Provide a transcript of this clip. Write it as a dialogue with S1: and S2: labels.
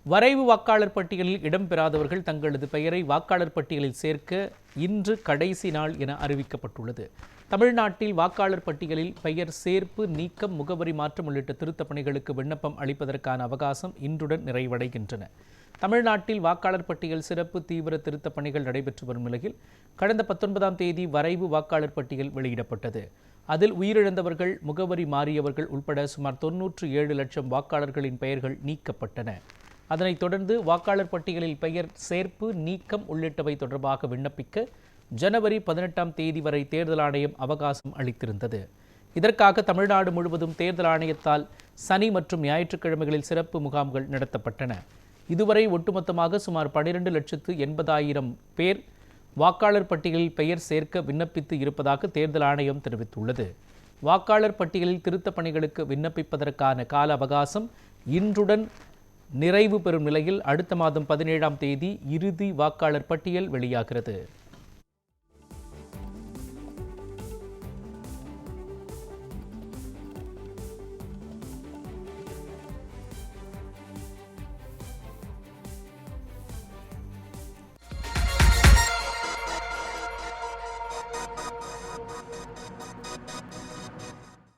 S1: வரைவு வாக்காளர் பட்டியலில் இடம்பெறாதவர்கள் தங்களது பெயரை வாக்காளர் பட்டியலில் சேர்க்க இன்று கடைசி நாள் என அறிவிக்கப்பட்டுள்ளது. தமிழ்நாட்டில் வாக்காளர் பட்டியலில் பெயர் சேர்ப்பு, நீக்கம், முகவரி மாற்றம் உள்ளிட்ட திருத்தப் பணிகளுக்கு விண்ணப்பம் அளிப்பதற்கான அவகாசம் இன்றுடன் நிறைவடைகின்றன. தமிழ்நாட்டில் வாக்காளர் பட்டியல் சிறப்பு தீவிர திருத்தப் பணிகள் நடைபெற்று வரும் நிலையில் கடந்த 19ஆம் தேதி வரைவு வாக்காளர் பட்டியல் வெளியிடப்பட்டது. அதில் உயிரிழந்தவர்கள், முகவரி மாறியவர்கள் உட்பட சுமார் 97 லட்சம் வாக்காளர்களின் பெயர்கள் நீக்கப்பட்டன. அதனைத் தொடர்ந்து வாக்காளர் பட்டியலில் பெயர் சேர்ப்பு, நீக்கம் உள்ளிட்டவை தொடர்பாக விண்ணப்பிக்க ஜனவரி 18ஆம் தேதி வரை தேர்தல் ஆணையம் அவகாசம் அளித்திருந்தது. இதற்காக தமிழ்நாடு முழுவதும் தேர்தல் ஆணையத்தால் சனி மற்றும் ஞாயிற்றுக்கிழமைகளில் சிறப்பு முகாம்கள் நடத்தப்பட்டன. இதுவரை ஒட்டுமொத்தமாக சுமார் 12,80,000 பேர் வாக்காளர் பட்டியலில் பெயர் சேர்க்க விண்ணப்பித்து இருப்பதாக தேர்தல் ஆணையம் தெரிவித்துள்ளது. வாக்காளர் பட்டியலில் திருத்தப் பணிகளுக்கு விண்ணப்பிப்பதற்கான கால அவகாசம் இன்றுடன் நிறைவு பெறும் நிலையில் அடுத்த மாதம் 17ஆம் தேதி இறுதி வாக்காளர் பட்டியல் வெளியாகிறது.